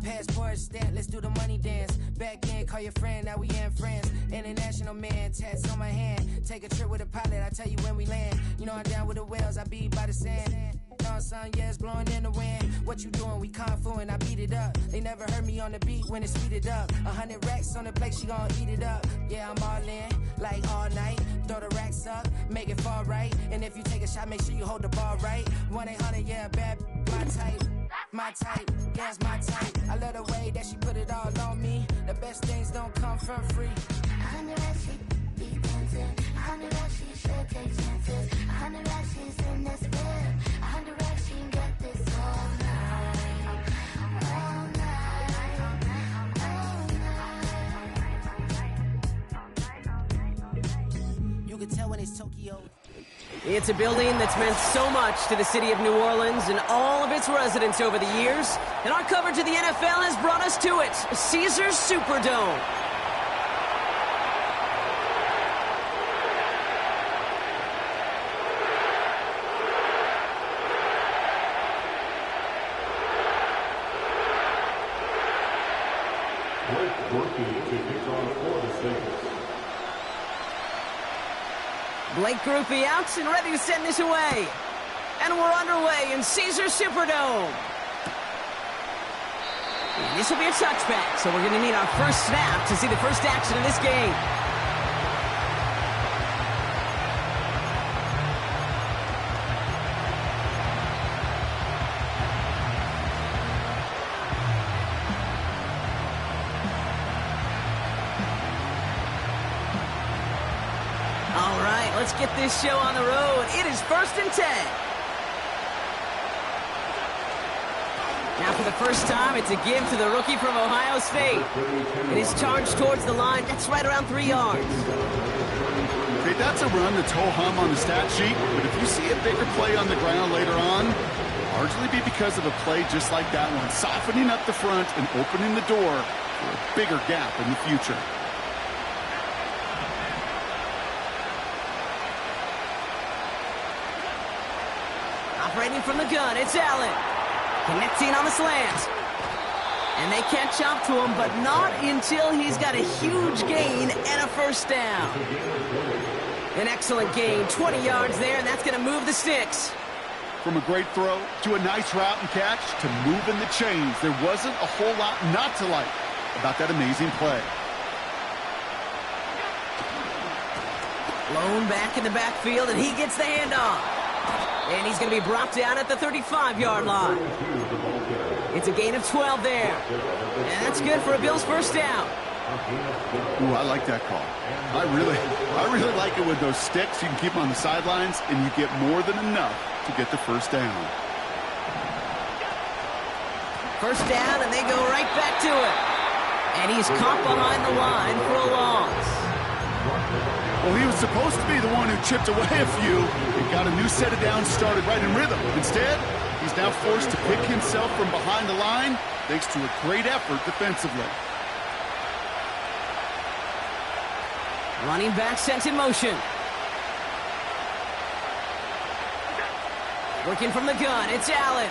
Passport stamp, let's do the money dance. Back in, call your friend, now we in friends. International man, tats on my hand. Take a trip with a pilot, I tell you when we land. You know I'm down with the whales, I be by the sand. On sun, yeah, it's blowing in the wind. What you doing? We kung fu and I beat it up. They never heard me on the beat when it's speeded up. 100 racks on the plate, she gon' eat it up. Yeah, I'm all in, like all night. Throw the racks up, make it fall right. And if you take a shot, make sure you hold the ball right. 1-800, yeah, bad, my type. My type, yeah, it's my type. I love the way that she put it all on me. The best things don't come from free. 100 racks, she be dancing. 100 racks, she should take chances. 100 racks, she's in this bed. 100 racks, she can get this all night. All night. All night. You can tell when it's Tokyo. It's a building that's meant so much to the city of New Orleans and all of its residents over the years. And our coverage of the NFL has brought us to it, Caesars Superdome. Blake Grupe out and ready to send this away. And we're underway in Caesars Superdome. And this will be a touchback, so we're going to need our first snap to see the first action of this game. Let's get this show on the road. It is 1st and 10. Now for the first time, it's a give to the rookie from Ohio State. It is charged towards the line. That's right around 3 yards. Okay, that's a run that's ho-hum on the stat sheet, but if you see a bigger play on the ground later on, it'll largely be because of a play just like that one, softening up the front and opening the door for a bigger gap in the future. Operating from the gun, it's Allen. Connecting on the slant. And they catch up to him, but not until he's got a huge gain and a first down. An excellent gain, 20 yards there, and that's going to move the sticks. From a great throw to a nice route and catch to moving the chains, there wasn't a whole lot not to like about that amazing play. Lone back in the backfield, and he gets the handoff. And he's going to be brought down at the 35-yard line. It's a gain of 12 there. And that's good for a Bills first down. Ooh, I like that call. I really like it with those sticks. You can keep them on the sidelines, and you get more than enough to get the first down. First down, and they go right back to it. And he's caught behind the line for a loss. Well, he was supposed to be the one who chipped away a few and got a new set of downs started right in rhythm. Instead, he's now forced to pick himself from behind the line thanks to a great effort defensively. Running back sent in motion. Working from the gun, it's Allen.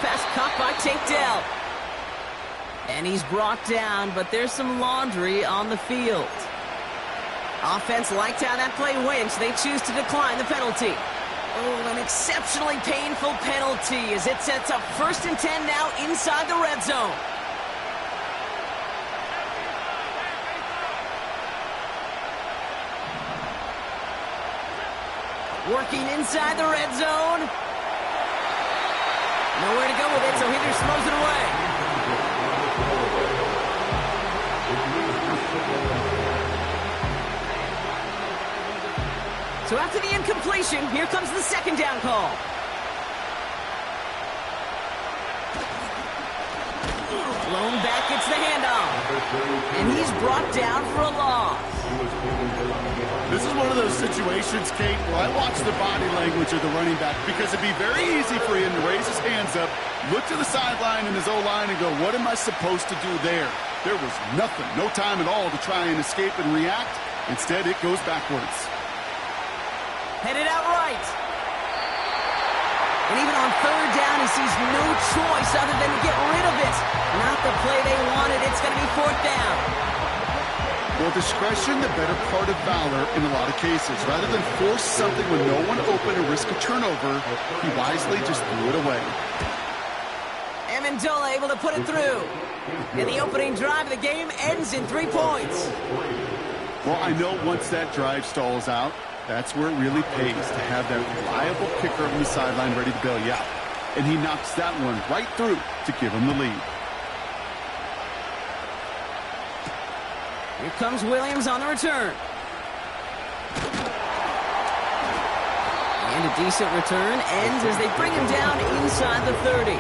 Pass caught by Tank Dell. And he's brought down, but there's some laundry on the field. Offense liked how that play went, so they choose to decline the penalty. Oh, an exceptionally painful penalty as it sets up 1st and 10 now inside the red zone. Working inside the red zone. Nowhere to go with it, so he just throws it away. So after the incompletion, here comes the 2nd down call. Lone back gets the handoff. And he's brought down for a loss. This is one of those situations, Kate, where I watch the body language of the running back because it'd be very easy for him to raise his hands up, look to the sideline in his O-line and go, what am I supposed to do there? There was nothing, no time at all to try and escape and react. Instead, it goes backwards. Headed out right. And even on third down, he sees no choice other than to get rid of it. Not the play they wanted. It's going to be fourth down. Well, discretion, the better part of valor in a lot of cases. Rather than force something with no one open and risk a turnover, he wisely just threw it away. Amendola able to put it through. And the opening drive of the game ends in 3 points. Well, I know once that drive stalls out, that's where it really pays to have that reliable kicker on the sideline ready to bail you out. And he knocks that one right through to give him the lead. Here comes Williams on the return. And a decent return ends as they bring him down inside the 30.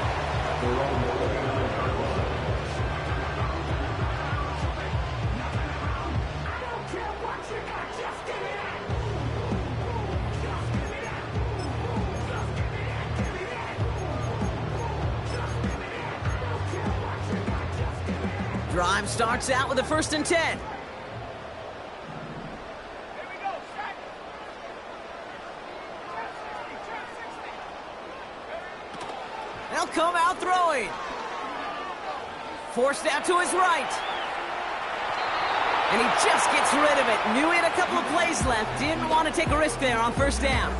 Drive starts out with a 1st and 10. They'll come out throwing. Forced out to his right. And he just gets rid of it. Knew he had a couple of plays left. Didn't want to take a risk there on 1st down.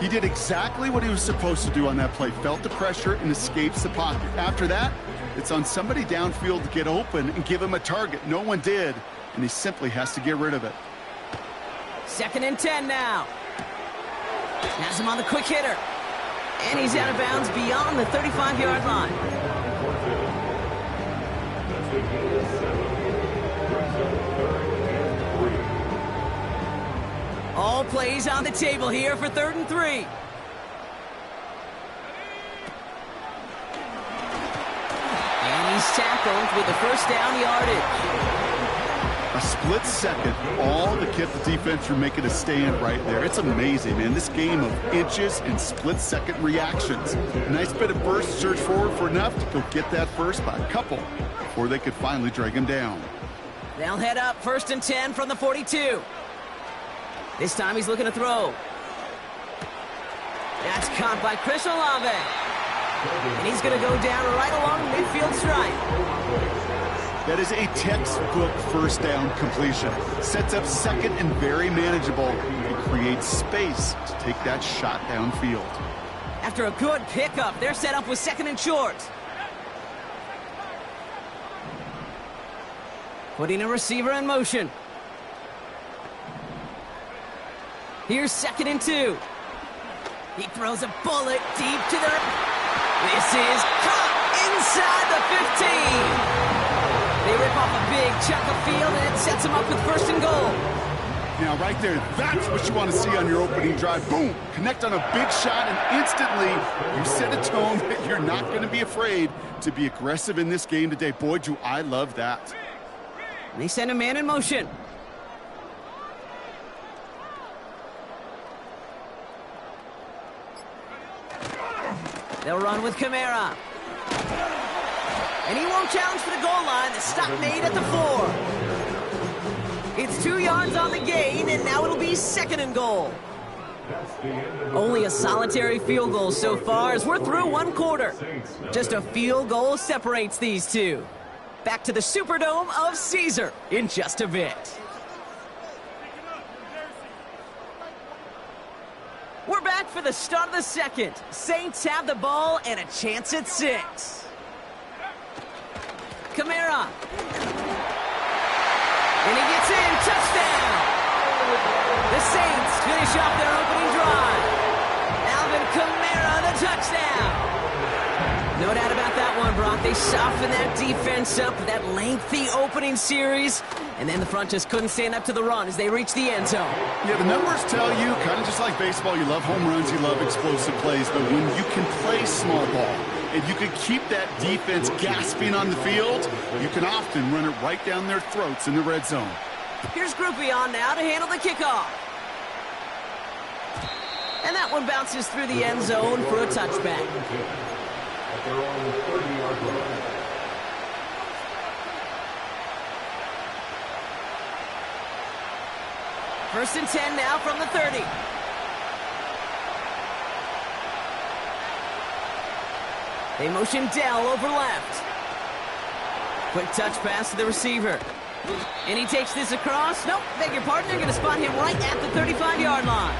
He did exactly what he was supposed to do on that play. Felt the pressure and escapes the pocket. After that, it's on somebody downfield to get open and give him a target. No one did, and he simply has to get rid of it. 2nd and 10 now. Has him on the quick hitter. And he's out of bounds beyond the 35-yard line. All plays on the table here for 3rd and 3. And he's tackled with the 1st down yardage. A split second, all that kept the defense from making a stand right there. It's amazing, man. This game of inches and split-second reactions. A nice bit of burst, surge forward for enough to go get that first by a couple before they could finally drag him down. They'll head up 1st and 10 from the 42. This time he's looking to throw. That's caught by Chris Olave. And he's going to go down right along the midfield stripe. That is a textbook 1st down completion. Sets up 2nd and very manageable and creates space to take that shot downfield. After a good pickup, they're set up with 2nd and short. Putting a receiver in motion. Here's 2nd and 2. He throws a bullet deep to the... This is caught inside the 15. They rip off a big chunk of field, and it sets them up with 1st and goal. Now, right there, that's what you want to see on your opening drive. Boom! Connect on a big shot, and instantly you set a tone that you're not going to be afraid to be aggressive in this game today. Boy, do I love that. They send a man in motion. They'll run with Kamara. And he won't challenge for the goal line. The stop made at the 4. It's 2 yards on the gain, and now it'll be 2nd and goal. Only a solitary field goal so far as we're through 1 quarter. Just a field goal separates these two. Back to the Superdome of Caesar in just a bit. We're back for the start of the 2nd. Saints have the ball and a chance at 6. Kamara. And he gets in. Touchdown. The Saints finish off their opening drive. Alvin Kamara, the touchdown. No doubt about that one, Brock. They softened that defense up with that lengthy opening series. And then the front just couldn't stand up to the run as they reached the end zone. Yeah, the numbers tell you, kind of just like baseball, you love home runs, you love explosive plays. But when you can play small ball, and you can keep that defense gasping on the field, you can often run it right down their throats in the red zone. Here's Groupie on now to handle the kickoff. And that one bounces through the end zone for a touchback. First and 10 now from the 30. They motion Dell over left. Quick touch pass to the receiver. And he takes this across. Nope, beg your pardon. They're going to spot him right at the 35-yard line.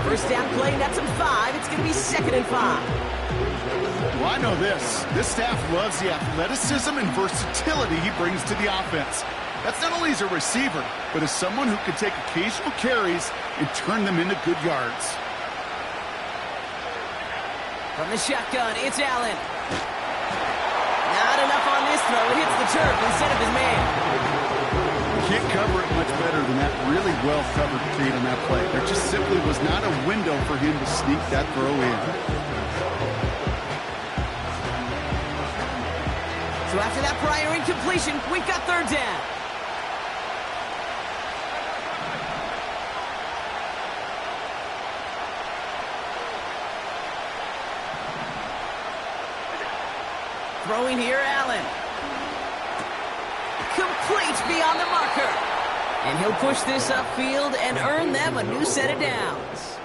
First down play, that's him 5. It's going to be 2nd and 5. Well, I know this. This staff loves the athleticism and versatility he brings to the offense. That's not only as a receiver, but as someone who can take occasional carries and turn them into good yards. From the shotgun, it's Allen. Not enough on this throw. It hits the turf instead of his man. Can't cover it much better than that. Really well covered, Kate, on that play. There just simply was not a window for him to sneak that throw in. So after that prior incompletion, we've got 3rd down. Throwing here, Allen. Complete beyond the marker. And he'll push this upfield and earn them a new set of downs.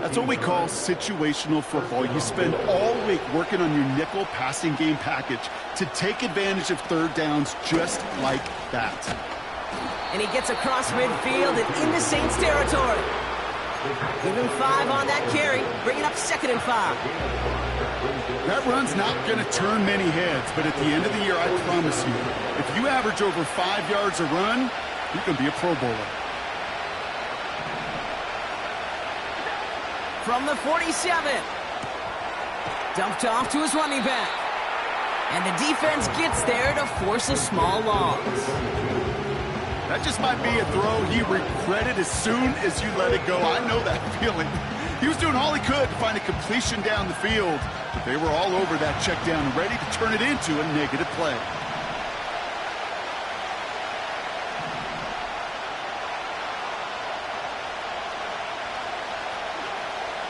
That's what we call situational football. You spend all week working on your nickel passing game package to take advantage of 3rd downs just like that. And he gets across midfield and into Saints territory. Give him 5 on that carry, bringing up 2nd and 5. That run's not going to turn many heads, but at the end of the year, I promise you, if you average over 5 yards a run, you can be a Pro Bowler. From the 47. Dumped off to his running back. And the defense gets there to force a small loss. That just might be a throw he regretted as soon as you let it go. I know that feeling. He was doing all he could to find a completion down the field, but they were all over that check down and ready to turn it into a negative play.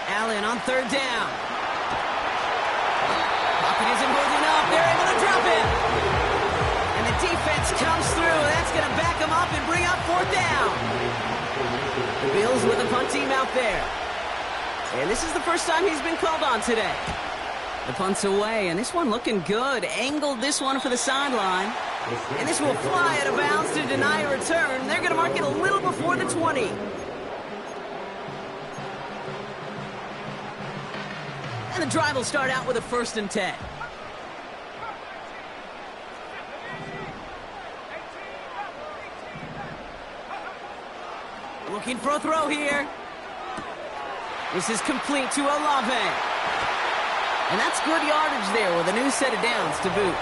Allen on 3rd down. Pocket isn't holding up. They're able to drop it. And the defense comes through. That's going to back them up and bring up 4th down. The Bills with a punt team out there. And this is the first time he's been called on today. The punt's away, and this one looking good. Angled this one for the sideline. And this will fly out of bounds to deny a return. They're going to mark it a little before the 20. And the drive will start out with a 1st and 10. Looking for a throw here. This is complete to Olave. And that's good yardage there with a new set of downs to boot.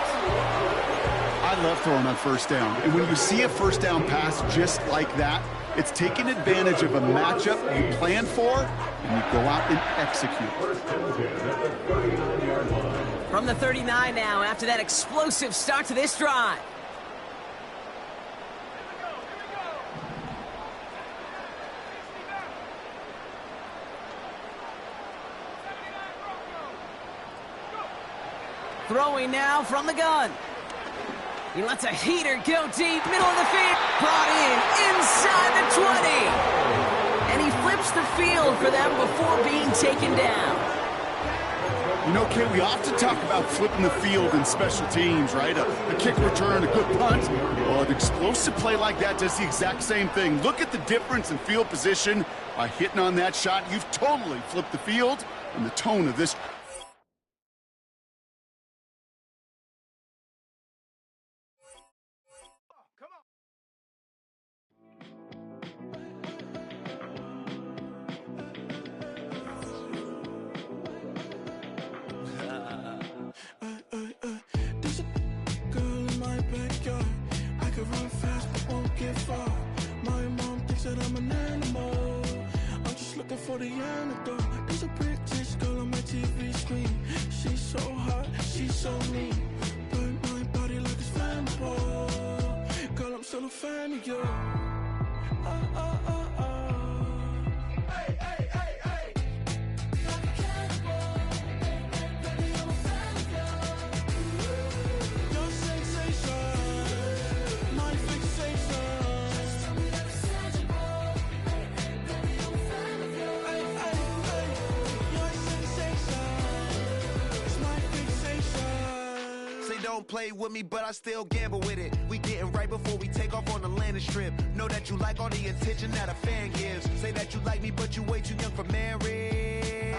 I love throwing on 1st down. And when you see a 1st down pass just like that, it's taking advantage of a matchup you planned for, and you go out and execute. From the 39 now, after that explosive start to this drive. Throwing now from the gun. He lets a heater go deep, middle of the field. Brought in inside the 20. And he flips the field for them before being taken down. You know, Kate, we often talk about flipping the field in special teams, right? A kick return, a good punt. Well, an explosive play like that does the exact same thing. Look at the difference in field position. By hitting on that shot, you've totally flipped the field and the tone of this. For the antidote, there's a British girl on my TV screen. She's so hot, she's so mean. Burn my body like it's flammable. Girl, I'm still a fan of you. Hey, hey, hey, hey. Like a cannibal. Baby, I'm a fan of you. Your sensation, my fixation. play with me, but I still gamble with it. We getting right before we take off on the landing strip. Know that you like all the attention that a fan gives. Say that you like me, but you way too young for marriage.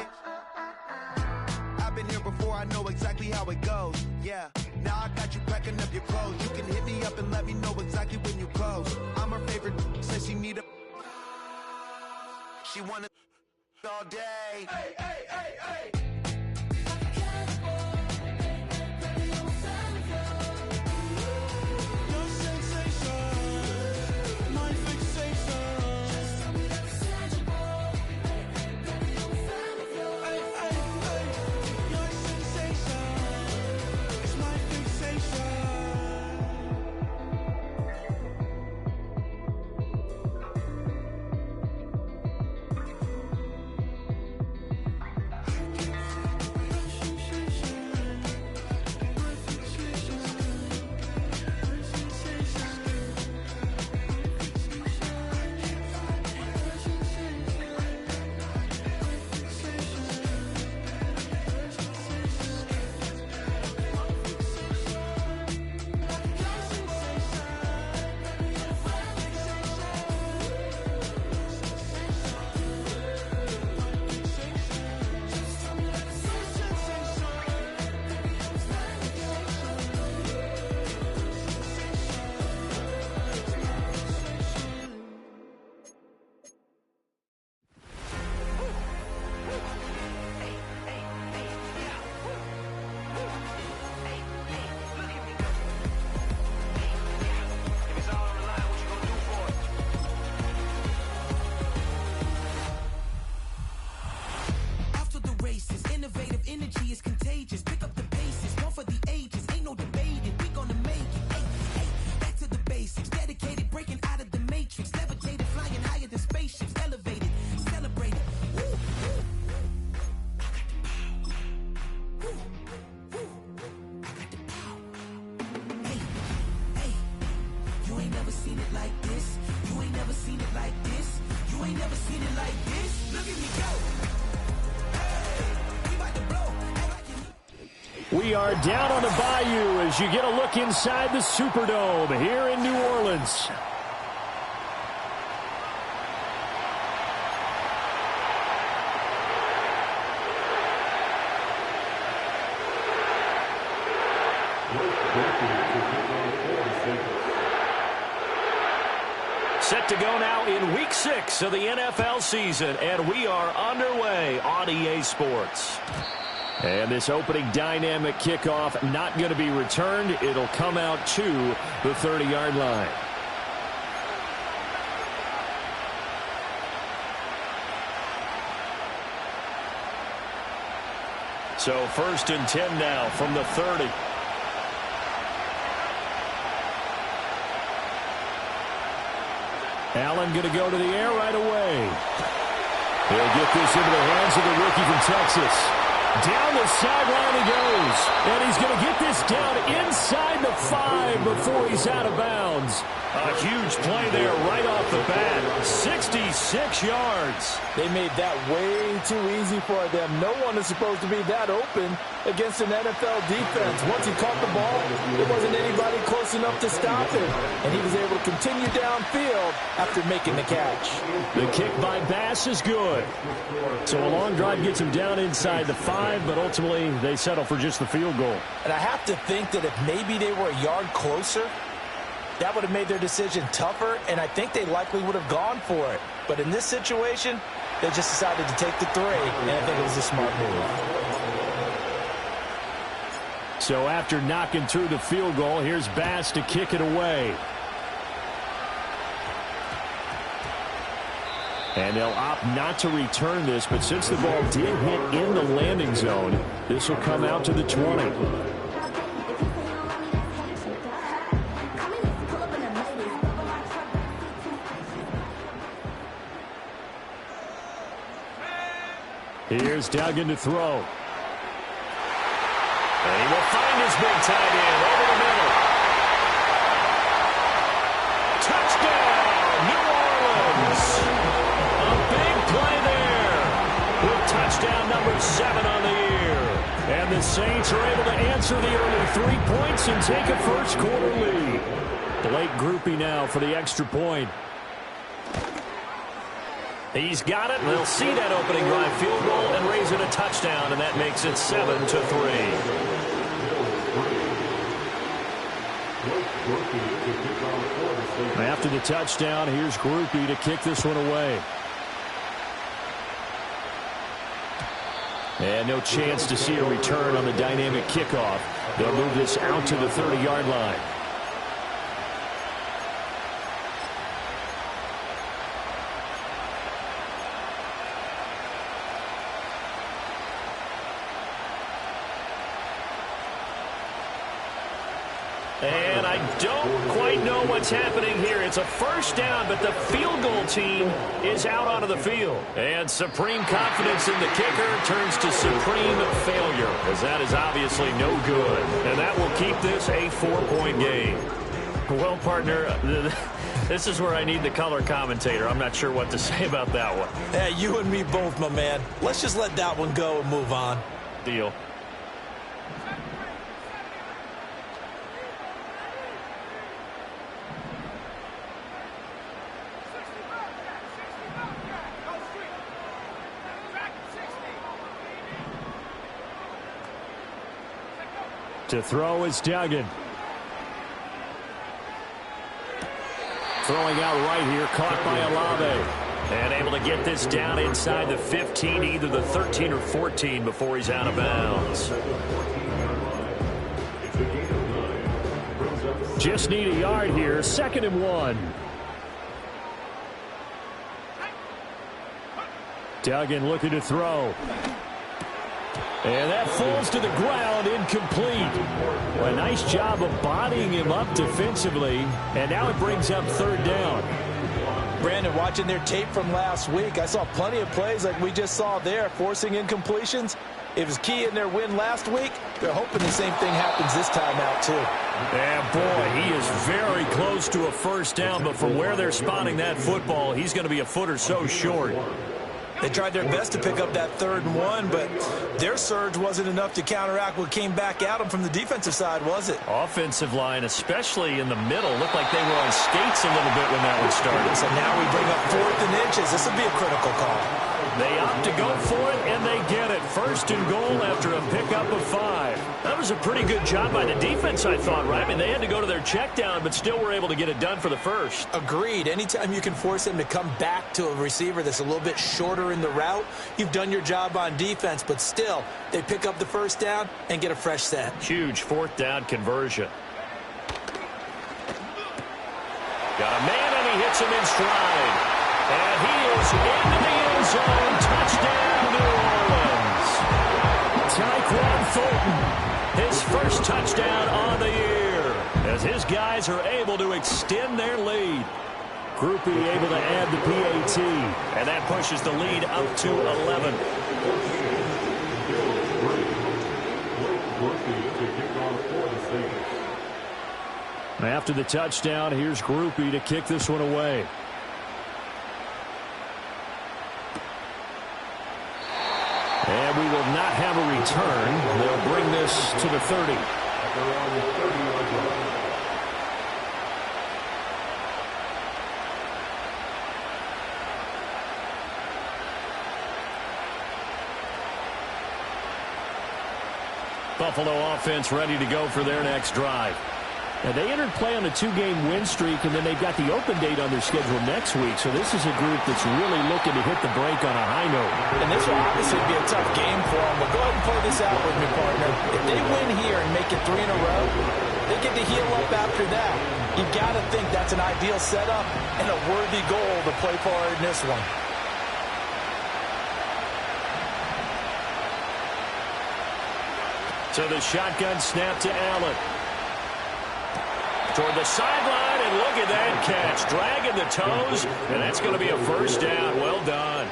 I've been here before, I know exactly how it goes. Yeah, now I got you packing up your clothes. You can hit me up and let me know exactly when you close. I'm her favorite, says she need a... She wanna all day. Hey, hey, hey, hey. We are down on the Bayou as you get a look inside the Superdome here in New Orleans. Set to go now in Week 6 of the NFL season, and we are underway on EA Sports. And this opening dynamic kickoff not going to be returned. It'll come out to the 30-yard line. So 1st and 10 now from the 30. Allen going to go to the air right away. He'll get this into the hands of the rookie from Texas. Down the sideline he goes. And he's going to get this down inside the 5 before he's out of bounds. A huge play there right off the bat. 66 yards. They made that way too easy for them. No one is supposed to be that open against an NFL defense. Once he caught the ball, there wasn't anybody close enough to stop him. And he was able to continue downfield after making the catch. The kick by Bass is good. So a long drive gets him down inside the 5, but ultimately they settle for just the field goal. And I have to think that if maybe they were a yard closer, that would have made their decision tougher, and I think they likely would have gone for it. But in this situation, they just decided to take the 3, and I think it was a smart move. So after knocking through the field goal, here's Bass to kick it away. And they'll opt not to return this, but since the ball did hit in the landing zone, this will come out to the 20. Here's Duggan to throw. And he will find his big tight end over the middle. Touchdown, New Orleans. A big play there with touchdown number 7 on the year. And the Saints are able to answer the early 3 points and take a first-quarter lead. Blake Grupe now for the extra point. He's got it. They'll see that opening drive field goal and raise it a touchdown, and that makes it 7-3. After the touchdown, here's Grupe to kick this one away. And no chance to see a return on the dynamic kickoff. They'll move this out to the 30-yard line. And I don't quite know what's happening here. It's a first down, but the field goal team is out onto the field. And supreme confidence in the kicker turns to supreme failure, as that is obviously no good. And that will keep this a 4-point game. Well, partner, this is where I need the color commentator. I'm not sure what to say about that one. Hey, you and me both, my man. Let's just let that one go and move on. Deal. To throw is Duggan. Throwing out right here, caught by Olave. And able to get this down inside the 15, either the 13 or 14 before he's out of bounds. Just need a yard here, 2nd and 1. Duggan looking to throw. And that falls to the ground, incomplete. Well, a nice job of bodying him up defensively, and now it brings up 3rd down. Brandon, watching their tape from last week, I saw plenty of plays like we just saw there, forcing incompletions. It was key in their win last week. They're hoping the same thing happens this time out, too. And, boy, he is very close to a first down, but from where they're spotting that football, he's going to be a foot or so short. They tried their best to pick up that 3rd and 1, but their surge wasn't enough to counteract what came back at them from the defensive side, was it? Offensive line, especially in the middle, looked like they were on skates a little bit when that one started. So now we bring up 4th and inches. This would be a critical call. They opt to go for it, and they get it. 1st and goal after a pickup of 5. That was a pretty good job by the defense, I thought, right? I mean, they had to go to their check down, but still were able to get it done for the first. Agreed. Anytime you can force them to come back to a receiver that's a little bit shorter in the route, you've done your job on defense, but still, they pick up the first down and get a fresh set. Huge 4th down conversion. Got a man, and he hits him in stride. And he is into the end zone. Touchdown, New Orleans. Tyquan Thornton, his first touchdown on the year, as his guys are able to extend their lead. Grupe able to add the PAT, and that pushes the lead up to 11. After the touchdown, here's Grupe to kick this one away. And we will not have a return. They'll bring this to the 30. Buffalo offense ready to go for their next drive. Now, they entered play on a 2-game win streak, and then they've got the open date on their schedule next week. So this is a group that's really looking to hit the break on a high note. And this will obviously be a tough game for them. But go ahead and play this out with me, partner. If they win here and make it 3 in a row, they get to heal up after that. You got to think that's an ideal setup and a worthy goal to play for in this one. So the shotgun snap to Allen. Toward the sideline, and look at that catch. Dragging the toes, and that's going to be a first down. Well done.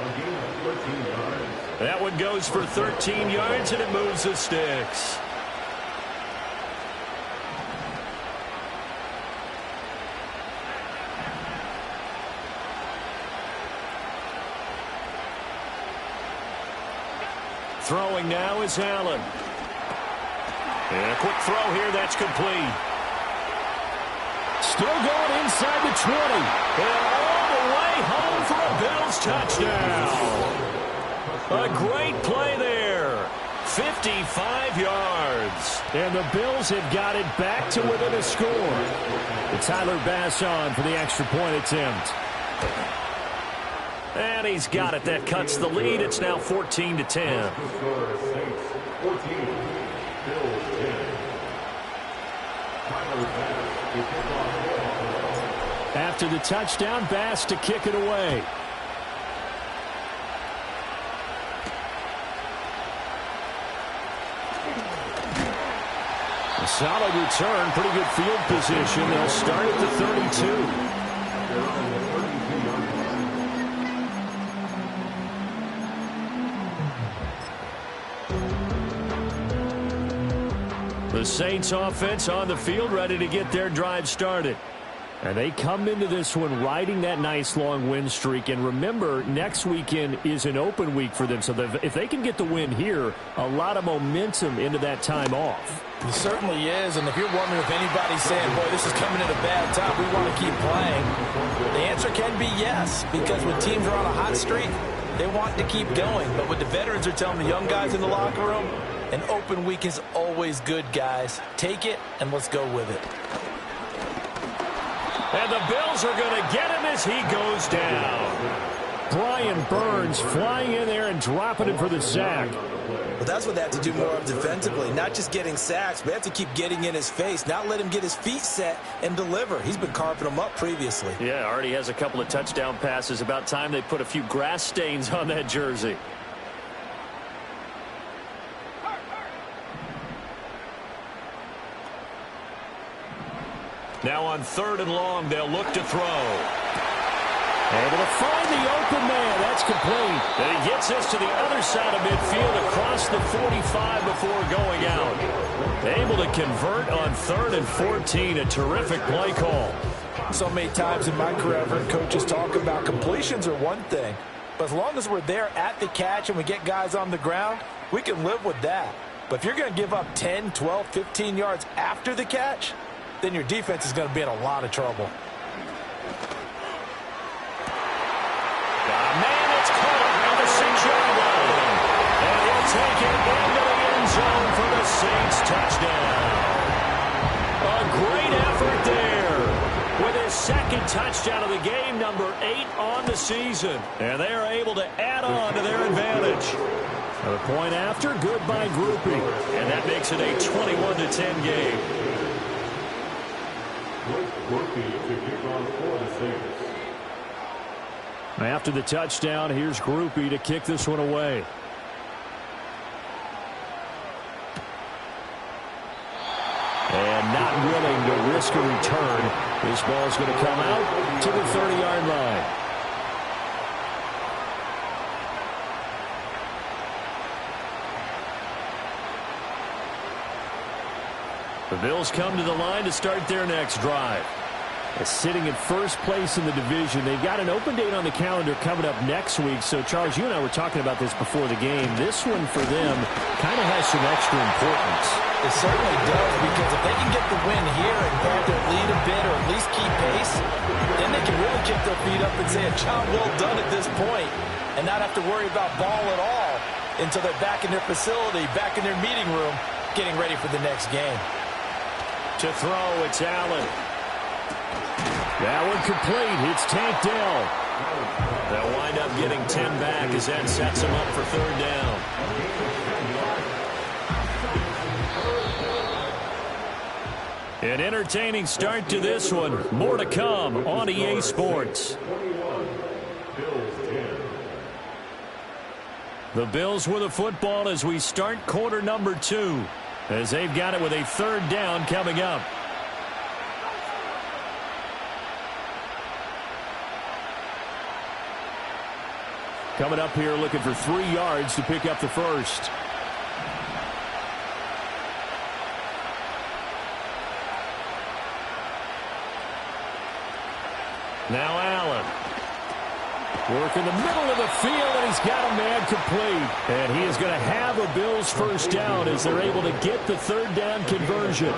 That one goes for 13 yards, and it moves the sticks. Throwing now is Allen. And a quick throw here that's complete. Still going inside the 20. And all the way home for a Bills touchdown. A great play there. 55 yards. And the Bills have got it back to within a score. And Tyler Bass on for the extra point attempt. And he's got it. That cuts the lead. It's now 14-10. After the touchdown, Bass to kick it away. A solid return, pretty good field position. They'll start at the 32. The Saints offense on the field, ready to get their drive started. And they come into this one riding that nice long win streak. And remember, next weekend is an open week for them. So if they can get the win here, a lot of momentum into that time off. It certainly is. And if you're wondering if anybody's saying, boy, this is coming at a bad time, we want to keep playing, the answer can be yes. Because when teams are on a hot streak, they want to keep going. But what the veterans are telling the young guys in the locker room, an open week is always good, guys. Take it, and let's go with it. And the Bills are going to get him as he goes down. Brian Burns flying in there and dropping him for the sack. Well, that's what they have to do more of defensively. Not just getting sacks, but they have to keep getting in his face. Not let him get his feet set and deliver. He's been carving them up previously. Yeah, already has a couple of touchdown passes. About time they put a few grass stains on that jersey. Now on 3rd and long, they'll look to throw. Able to find the open man. That's complete. And he gets us to the other side of midfield across the 45 before going out. Able to convert on 3rd and 14. A terrific play call. So many times in my career, I've heard coaches talk about completions are one thing. But as long as we're there at the catch and we get guys on the ground, we can live with that. But if you're going to give up 10, 12, 15 yards after the catch, then your defense is going to be in a lot of trouble. Man, it's caught on the 6-yard line. And he'll take it into the end zone for the Saints touchdown. A great effort there. With his second touchdown of the game, number 8 on the season. And they are able to add on to their advantage. A point after, good by Groupie. And that makes it a 21-10 game. After the touchdown, here's Groupie to kick this one away. And not willing to risk a return. This ball's going to come out to the 30-yard line. The Bills come to the line to start their next drive. Sitting in first place in the division. They've got an open date on the calendar coming up next week. So, Charles, you and I were talking about this before the game. This one for them kind of has some extra importance. It certainly does, because if they can get the win here and grab their lead a bit or at least keep pace, then they can really kick their feet up and say a job well done at this point and not have to worry about ball at all until they're back in their facility, back in their meeting room, getting ready for the next game. To throw, it's Allen. That one complete. It's Tank Dell. They'll wind up getting 10 back as that sets them up for 3rd down. An entertaining start to this one. More to come on EA Sports. The Bills with the football as we start quarter number 2. As they've got it with a 3rd down coming up. Coming up here looking for 3 yards to pick up the first. Now Allen. Work in the middle of the field, and he's got a man complete. And he is going to have a Bills first down as they're able to get the third down conversion.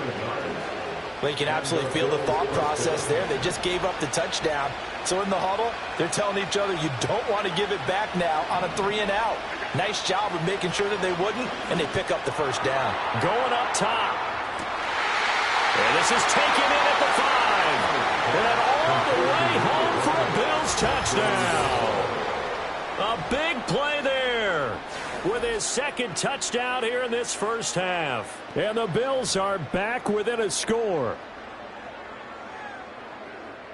Well, you can absolutely feel the thought process there. They just gave up the touchdown. So in the huddle, they're telling each other, you don't want to give it back now on a 3-and-out. Nice job of making sure that they wouldn't, and they pick up the first down. Going up top. And this is taken in at the 5. And all the way home for a Bills touchdown. A big play there with his second touchdown here in this first half. And the Bills are back within a score.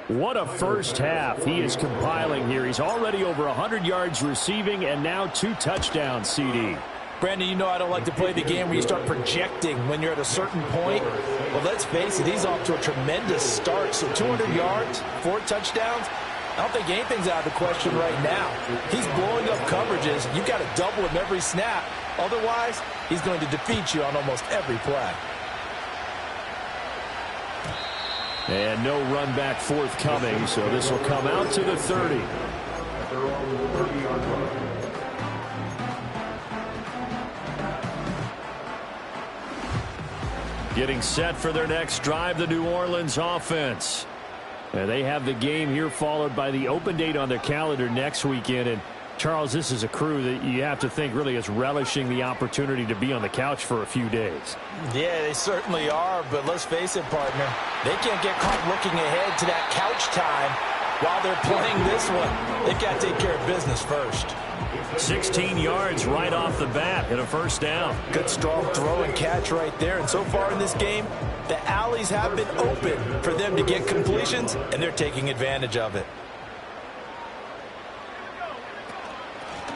What a first half he is compiling here. He's already over 100 yards receiving and now 2 touchdowns, CD. Brandon, you know I don't like to play the game where you start projecting when you're at a certain point. Well, let's face it, he's off to a tremendous start. So 200 yards, 4 touchdowns. I don't think anything's out of the question right now. He's blowing up coverages. You've got to double him every snap. Otherwise, he's going to defeat you on almost every play. And no run back forthcoming, so this will come out to the 30. Getting set for their next drive, the New Orleans offense. And they have the game here followed by the open date on their calendar next weekend. And Charles, this is a crew that you have to think really is relishing the opportunity to be on the couch for a few days. Yeah, they certainly are, but let's face it, partner. They can't get caught looking ahead to that couch time while they're playing this one. They've got to take care of business first. 16 yards right off the bat and a first down. Good strong throw and catch right there. And so far in this game, the alleys have been open for them to get completions, and they're taking advantage of it.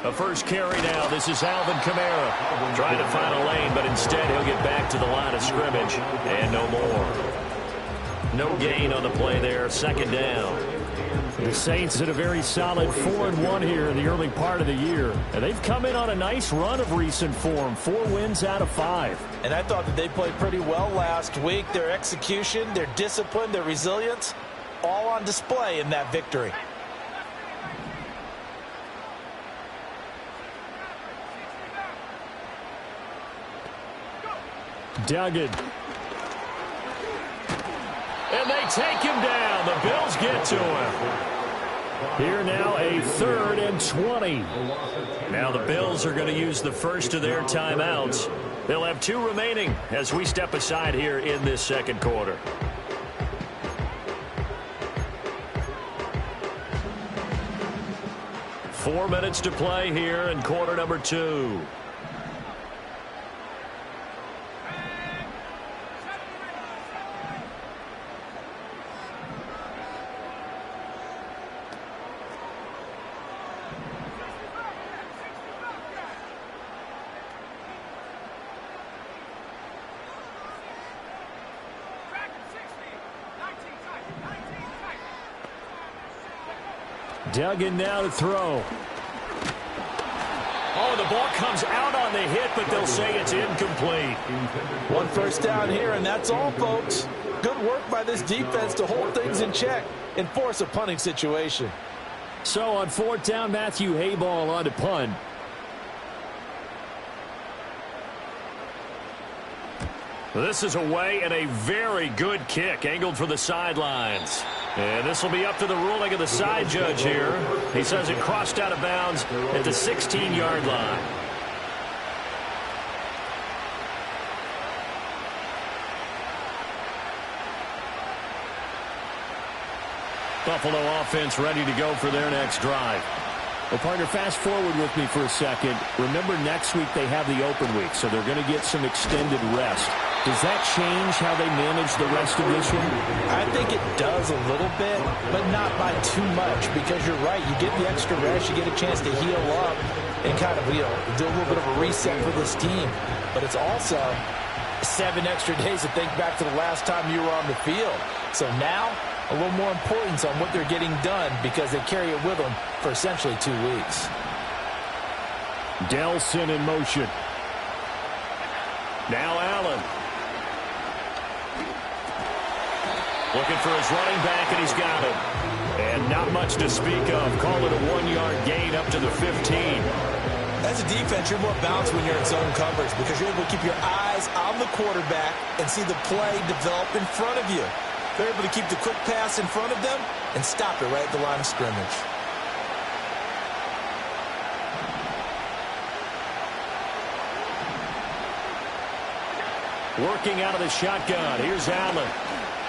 A first carry now. This is Alvin Kamara. Trying to find a lane, but instead he'll get back to the line of scrimmage. And no more. No gain on the play there. Second down. The Saints had a very solid 4-1 here in the early part of the year. And they've come in on a nice run of recent form. 4 wins out of 5. And I thought that they played pretty well last week. Their execution, their discipline, their resilience, all on display in that victory. Duggan. And they take him down. The Bills get to him. Here now a 3rd and 20. Now the Bills are going to use the first of their timeouts. They'll have 2 remaining as we step aside here in this second quarter. Four minutes to play here in quarter number 2. Duggan now to throw. Oh, the ball comes out on the hit, but they'll say it's incomplete. 1 first down here, and that's all, folks. Good work by this defense to hold things in check and force a punting situation. So on 4th down, Matthew Hayball on to punt. This is away and a very good kick angled for the sidelines. And this will be up to the ruling of the side judge here. He says it crossed out of bounds at the 16-yard line. Buffalo offense ready to go for their next drive. Well, partner, fast forward with me for a second. Remember, next week they have the open week, so they're going to get some extended rest. Does that change how they manage the rest of this one? I think it does a little bit, but not by too much, because you're right. You get the extra rest. You get a chance to heal up and kind of, do a little bit of a reset for this team. But it's also 7 extra days to think back to the last time you were on the field. So now, a little more importance on what they're getting done because they carry it with them for essentially 2 weeks. Delson in motion. Now Allen. Looking for his running back, and he's got him. And not much to speak of. Call it a 1-yard gain up to the 15. As a defense, you're more balanced when you're in zone coverage because you're able to keep your eyes on the quarterback and see the play develop in front of you. They're able to keep the quick pass in front of them and stop it right at the line of scrimmage. Working out of the shotgun. Here's Allen.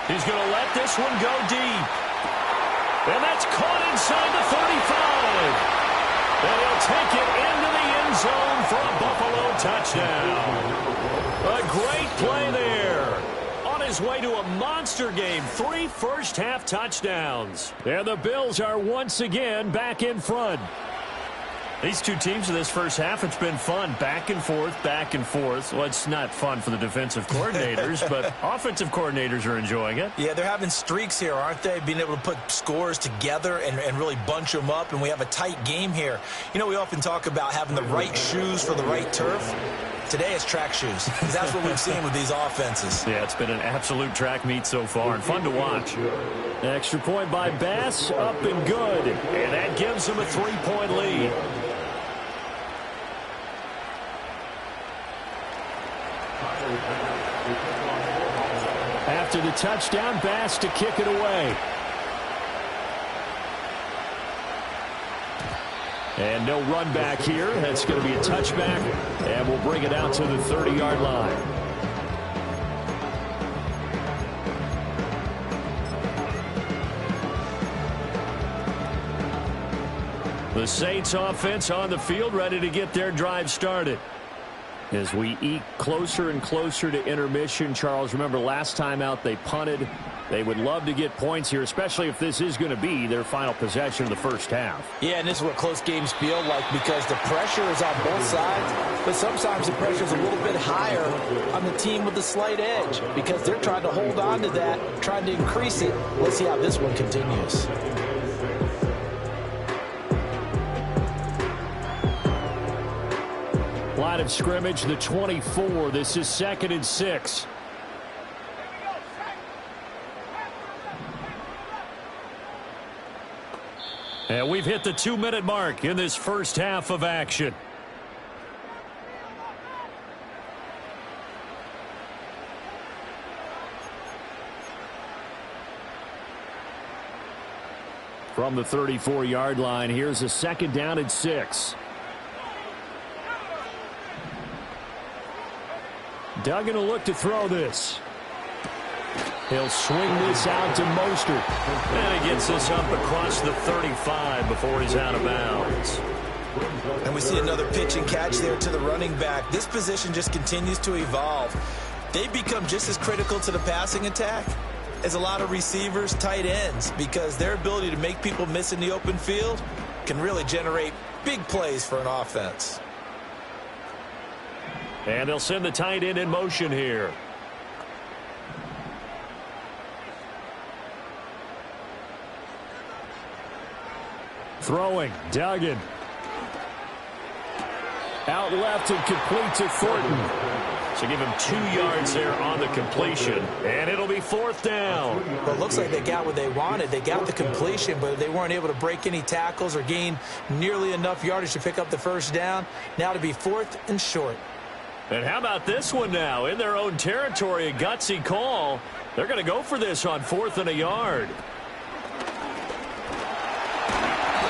He's going to let this one go deep. And that's caught inside the 35. And he'll take it into the end zone for a Buffalo touchdown. A great play there. On his way to a monster game, 3 first-half touchdowns. And the Bills are once again back in front. These two teams in this first half, it's been fun. Back and forth, back and forth. Well, it's not fun for the defensive coordinators, but offensive coordinators are enjoying it. Yeah, they're having streaks here, aren't they? Being able to put scores together and really bunch them up, and we have a tight game here. You know, we often talk about having the right shoes for the right turf. Today it's track shoes. That's what we've seen with these offenses. Yeah, it's been an absolute track meet so far and fun to watch. Extra point by Bass, up and good. And that gives them a 3-point lead. After the touchdown, Bass to kick it away. And no run back here. That's going to be a touchback, and we'll bring it out to the 30-yard line. The Saints offense on the field, ready to get their drive started. As we eke closer and closer to intermission, Charles, remember last time out they punted. They would love to get points here, especially if this is going to be their final possession of the first half. Yeah, and this is what close games feel like because the pressure is on both sides, but sometimes the pressure is a little bit higher on the team with the slight edge because they're trying to hold on to that, trying to increase it. Let's see how this one continues. Line of scrimmage, the 24. This is 2nd and 6. And we've hit the 2-minute mark in this first half of action. From the 34-yard line, here's a 2nd down and 6. Duggan will look to throw this. He'll swing this out to Mostert. And he gets this up across the 35 before he's out of bounds. And we see another pitch and catch there to the running back. This position just continues to evolve. They become just as critical to the passing attack as a lot of receivers, tight ends, because their ability to make people miss in the open field can really generate big plays for an offense. And they'll send the tight end in motion here. Throwing, Duggan. Out left and complete to Thornton. So give him 2 yards there on the completion. And it'll be 4th down. Well, it looks like they got what they wanted. They got the completion, but they weren't able to break any tackles or gain nearly enough yardage to pick up the first down. Now to be 4th and short. And how about this one now? In their own territory, a gutsy call. They're going to go for this on 4th and a yard.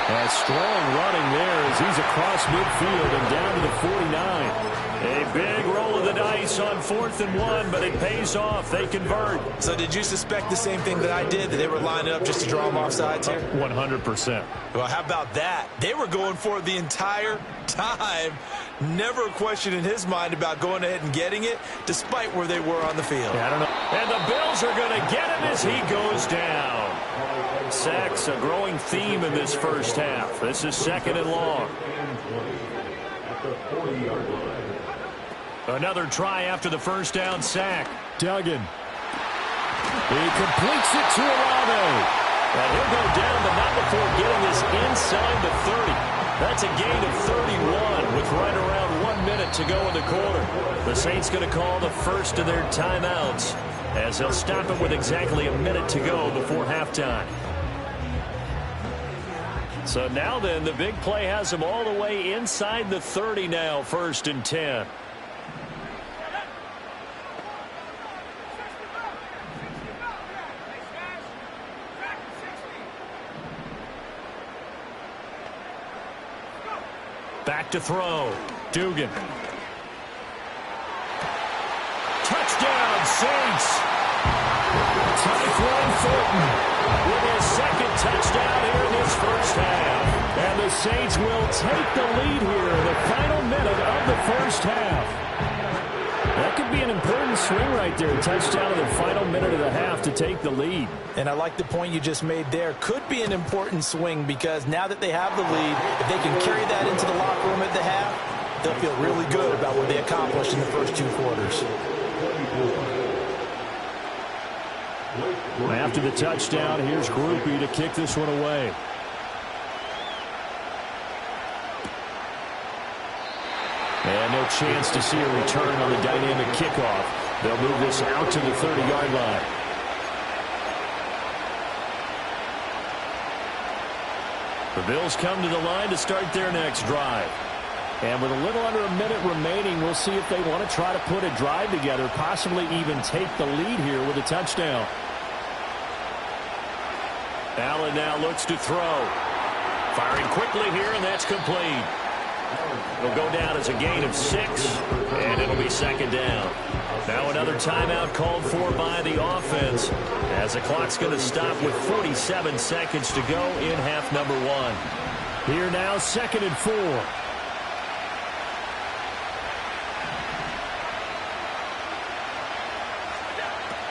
And Strong running there as he's across midfield and down to the 49. A big roll of the dice on 4th and 1, but it pays off. They convert. So did you suspect the same thing that I did, that they were lining up just to draw them off sides here? 100%. Well, how about that? They were going for it the entire time. Never a question in his mind about going ahead and getting it, despite where they were on the field. Yeah, I don't know. And the Bills are going to get him as he goes down. Sacks, a growing theme in this first half. This is 2nd and long. Another try after the first down sack. Duggan. He completes it to Olave. And he'll go down, but not before getting this inside the 30. That's a gain of 31 with right around 1 minute to go in the quarter. The Saints going to call the first of their timeouts as they'll stop it with exactly a minute to go before halftime. So now then, the big play has him all the way inside the 30 now, 1st and 10. Back to throw. Dugan. Touchdown, Saints. Tyquan Thornton with his second touchdown here in this first half. And the Saints will take the lead here in the final minute of the first half. That could be an important swing right there. Touchdown in the final minute of the half to take the lead. And I like the point you just made there. Could be an important swing because now that they have the lead, if they can carry that into the locker room at the half, they'll feel really good about what they accomplished in the first 2 quarters. After the touchdown, here's Grupe to kick this one away. And no chance to see a return on the dynamic kickoff. They'll move this out to the 30-yard line. The Bills come to the line to start their next drive. And with a little under a minute remaining, we'll see if they want to try to put a drive together, possibly even take the lead here with a touchdown. Allen now looks to throw. Firing quickly here, and that's complete. It'll go down as a gain of 6, and it'll be 2nd down. Now another timeout called for by the offense, as the clock's going to stop with 47 seconds to go in half number 1. Here now, 2nd and 4.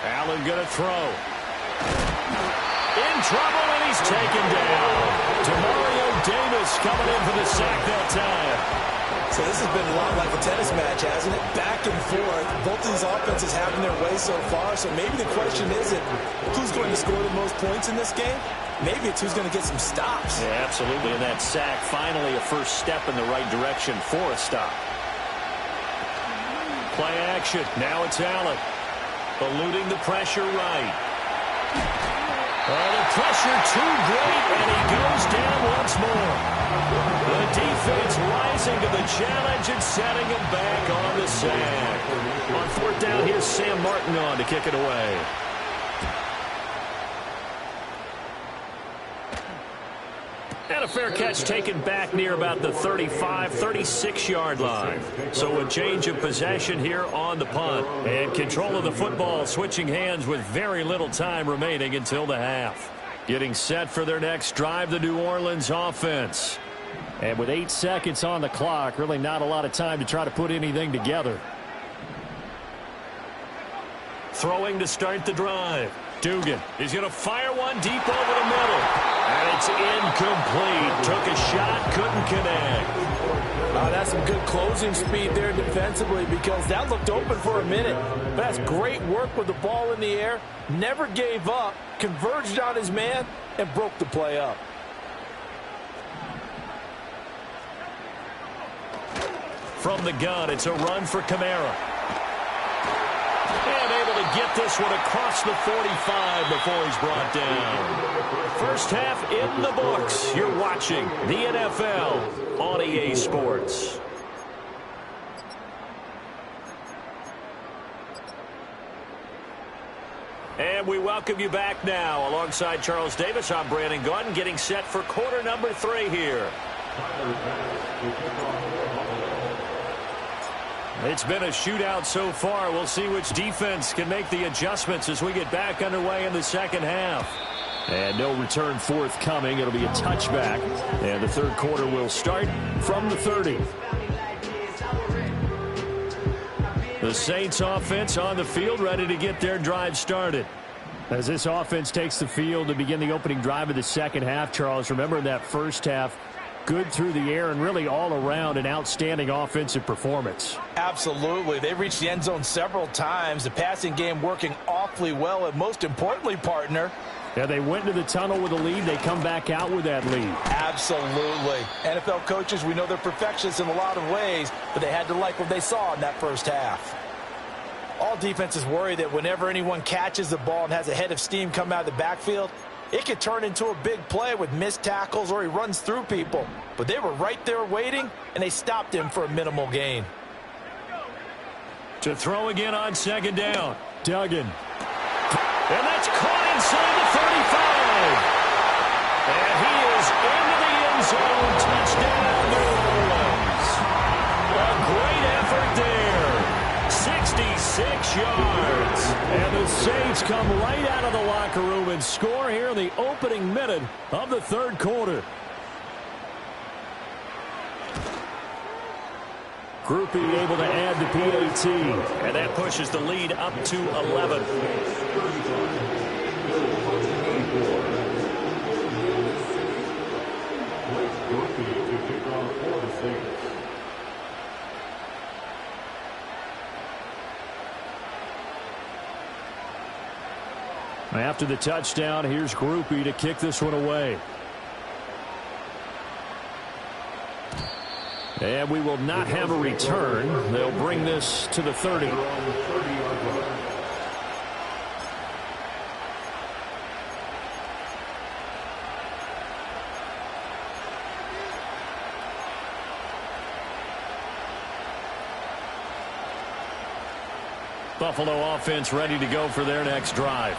Allen going to throw. In trouble, and he's taken down. Demario Davis coming in for the sack that time. So this has been a lot like a tennis match, hasn't it? Back and forth. Both of these offenses having their way so far. So maybe the question isn't who's going to score the most points in this game. Maybe it's who's going to get some stops. Yeah, absolutely. And that sack, finally a first step in the right direction for a stop. Play action. Now it's Allen. Eluding the pressure right. Oh, the pressure too great, and he goes down once more. The defense rising to the challenge and setting him back on the sack. On 4th down, here's Sam Martin on to kick it away. And a fair catch taken back near about the 35, 36-yard line. So a change of possession here on the punt. And control of the football switching hands with very little time remaining until the half. Getting set for their next drive, the New Orleans offense. And with 8 seconds on the clock, really not a lot of time to try to put anything together. Throwing to start the drive. Dugan. He's going to fire one deep over the middle. And it's incomplete. Took a shot, couldn't connect. Oh, that's some good closing speed there defensively because that looked open for a minute. But that's great work with the ball in the air. Never gave up, converged on his man, and broke the play up. From the gun, it's a run for Kamara. And able to get this one across the 45 before he's brought down. First half in the books. You're watching the NFL on EA Sports. And we welcome you back now. Alongside Charles Davis, I'm Brandon Gaudin, getting set for quarter number 3 here. It's been a shootout so far. We'll see which defense can make the adjustments as we get back underway in the second half. And no return forthcoming. It'll be a touchback. And the third quarter will start from the 30. The Saints offense on the field, ready to get their drive started. As this offense takes the field to begin the opening drive of the second half, Charles, remember in that first half, good through the air and really all around an outstanding offensive performance. Absolutely. They reached the end zone several times. The passing game working awfully well. And most importantly, partner, yeah, they went into the tunnel with a lead. They come back out with that lead. Absolutely. NFL coaches, we know they're perfectionists in a lot of ways, but they had to like what they saw in that first half. All defenses worry that whenever anyone catches the ball and has a head of steam come out of the backfield, It could turn into a big play with missed tackles or he runs through people. But they were right there waiting, and they stopped him for a minimal gain. To throw again on second down. Duggan. And that's caught inside the 35. And he is into the end zone. Touchdown, New Orleans. A great effort there. 66 yards. And the Saints come right out of the locker room and score here in the opening minute of the third quarter. Grupe able to add the PAT. And that pushes the lead up to 11. After the touchdown, here's Grupe to kick this one away. And we will not have a return. They'll bring this to the 30. Buffalo offense ready to go for their next drive.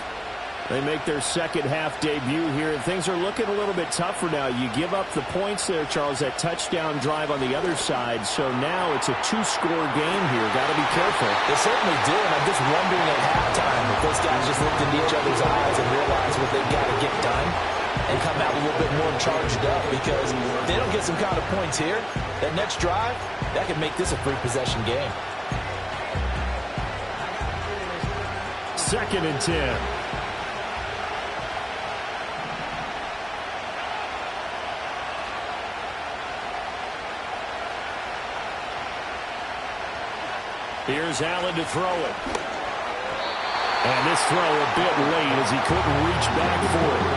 They make their second half debut here, and things are looking a little bit tougher now. You give up the points there, Charles, that touchdown drive on the other side. So now it's a two-score game here. Got to be careful. They certainly do, and I'm just wondering at halftime if those guys just looked into each other's eyes and realized what they've got to get done and come out a little bit more charged up, because if they don't get some kind of points here, that next drive, that could make this a three-possession game. 2nd and 10. Here's Allen to throw it. And this throw a bit late as he couldn't reach back for it.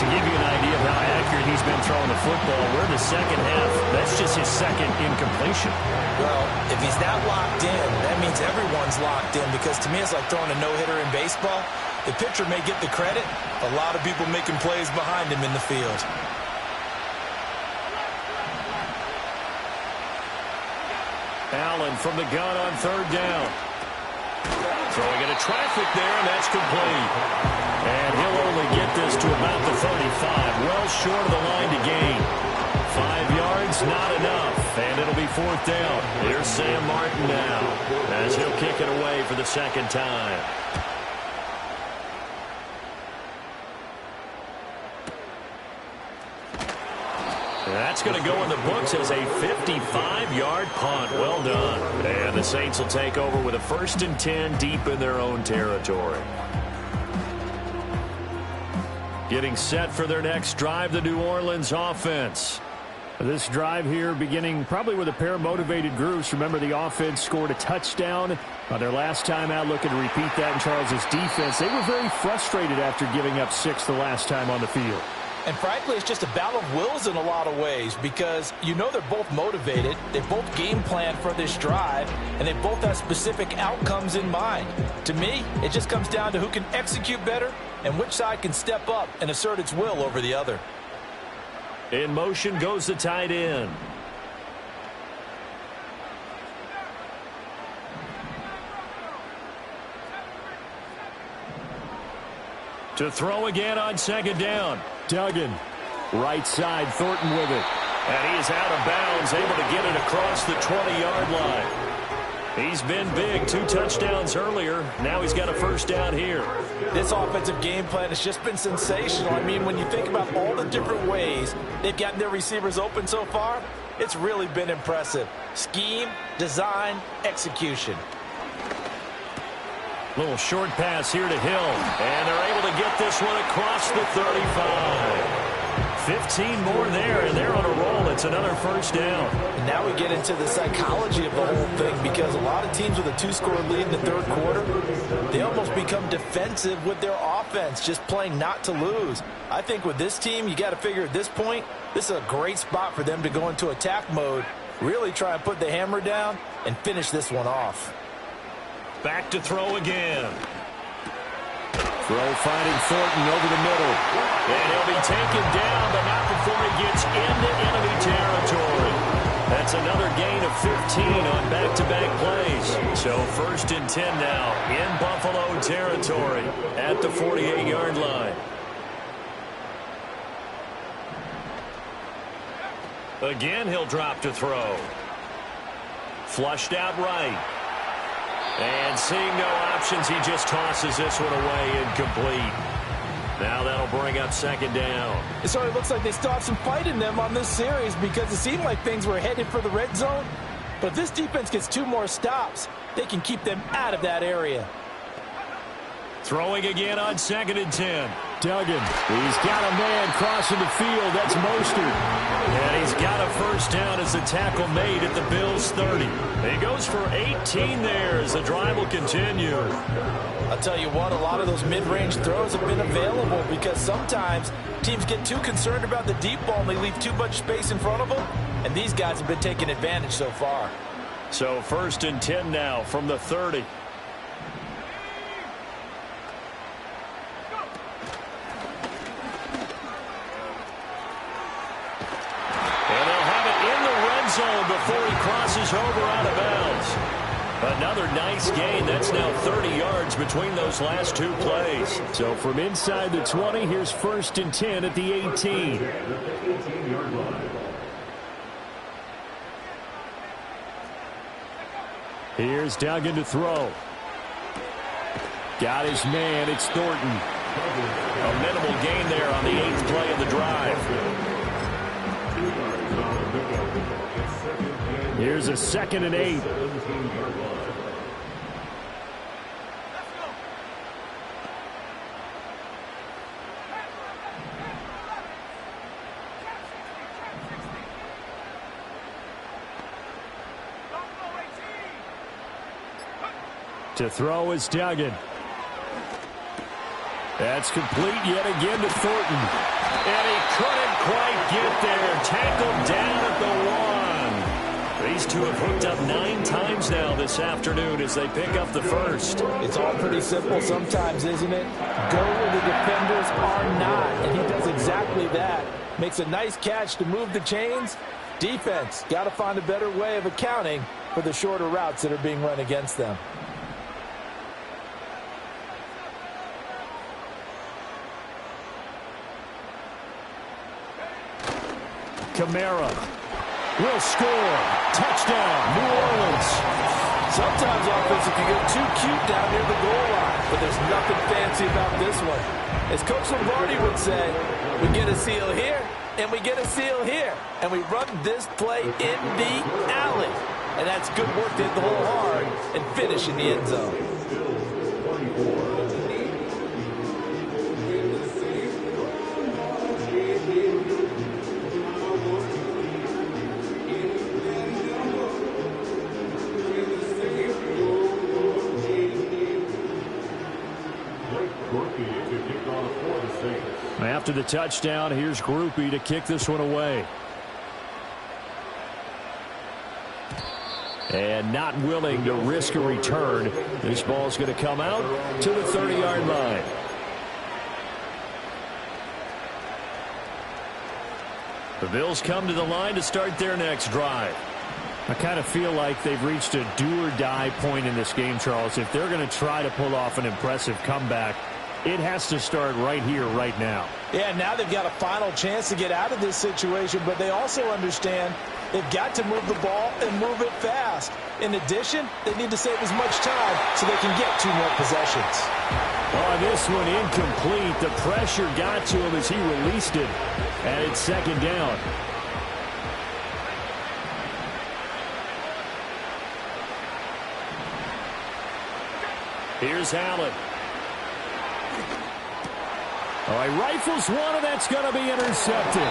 To give you an idea of how accurate he's been throwing the football, we're in the second half. That's just his second incompletion. Well, if he's not locked in, that means everyone's locked in, because to me it's like throwing a no-hitter in baseball. The pitcher may get the credit. A lot of people making plays behind him in the field. Allen from the gun on third down. Throwing into traffic there, and that's complete. And he'll only get this to about the 35. Well short of the line to gain. 5 yards, not enough. And it'll be 4th down. Here's Sam Martin now as he'll kick it away for the second time. That's going to go in the books as a 55-yard punt. Well done. And the Saints will take over with a 1st and 10 deep in their own territory. Getting set for their next drive, the New Orleans offense. This drive here beginning probably with a pair of motivated groups. Remember, the offense scored a touchdown their last time out, looking to repeat that in Charles's defense. They were very frustrated after giving up 6 the last time on the field. And frankly, it's just a battle of wills in a lot of ways, because you know they're both motivated, they both game plan for this drive, and they both have specific outcomes in mind. To me, it just comes down to who can execute better and which side can step up and assert its will over the other. In motion goes the tight end. To throw again on second down. Duggan. Right side, Thornton with it. And he is out of bounds, able to get it across the 20-yard line. He's been big. 2 touchdowns earlier. Now he's got a 1st down here. This offensive game plan has just been sensational. I mean, when you think about all the different ways they've gotten their receivers open so far, it's really been impressive. Scheme, design, execution. Little short pass here to Hill. And they're able to get this one across the 35. 15 more there, and they're on a roll. It's another 1st down. And now we get into the psychology of the whole thing, because a lot of teams with a 2-score lead in the third quarter, they almost become defensive with their offense, just playing not to lose. I think with this team, you got to figure at this point, this is a great spot for them to go into attack mode, really try and put the hammer down and finish this one off. Back to throw again. Throw finding Thornton over the middle. And he'll be taken down, but not before he gets into enemy territory. That's another gain of 15 on back-to-back plays. So 1st and 10 now in Buffalo territory at the 48-yard line. Again, he'll drop to throw. Flushed out right. And seeing no options, he just tosses this one away incomplete. Now that'll bring up 2nd down. So it looks like they still have some fight in them on this series because it seemed like things were headed for the red zone. But if this defense gets 2 more stops, they can keep them out of that area. Throwing again on 2nd and 10. Duggan. He's got a man crossing the field. That's Mostert. And he's got a 1st down as the tackle made at the Bills' 30. He goes for 18 there as the drive will continue. I'll tell you what, a lot of those mid-range throws have been available because sometimes teams get too concerned about the deep ball and they leave too much space in front of them. And these guys have been taking advantage so far. So 1st and 10 now from the 30. Zone before he crosses over out of bounds. Another nice gain. That's now 30 yards between those last 2 plays. So from inside the 20, here's 1st and 10 at the 18. Here's Duggan to throw. Got his man. It's Thornton. A minimal gain there on the 8th play of the drive. Here's a 2nd and 8. To throw is Duggan. That's complete yet again to Thornton. And he couldn't quite get there. Tackled down at the 1. These two have hooked up 9 times now this afternoon as they pick up the 1st. It's all pretty simple sometimes, isn't it? Go where the defenders are not, and he does exactly that. Makes a nice catch to move the chains. Defense, got to find a better way of accounting for the shorter routes that are being run against them. Kamara will score. Touchdown, New Orleans. Sometimes offense can get too cute down near the goal line, but there's nothing fancy about this one. As Coach Lombardi would say, we get a seal here, and we get a seal here, and we run this play in the alley. And that's good work to hit the hole hard and finish in the end zone. After the touchdown, here's Grupe to kick this one away. And not willing to risk a return. This ball's going to come out to the 30-yard line. The Bills come to the line to start their next drive. I kind of feel like they've reached a do-or-die point in this game, Charles. If they're going to try to pull off an impressive comeback, it has to start right here, right now. Yeah, now they've got a final chance to get out of this situation, but they also understand they've got to move the ball and move it fast. In addition, they need to save as much time so they can get 2 more possessions. Oh, this one incomplete. The pressure got to him as he released it, and it's 2nd down. Here's Allen. All right, rifles one, and that's going to be intercepted.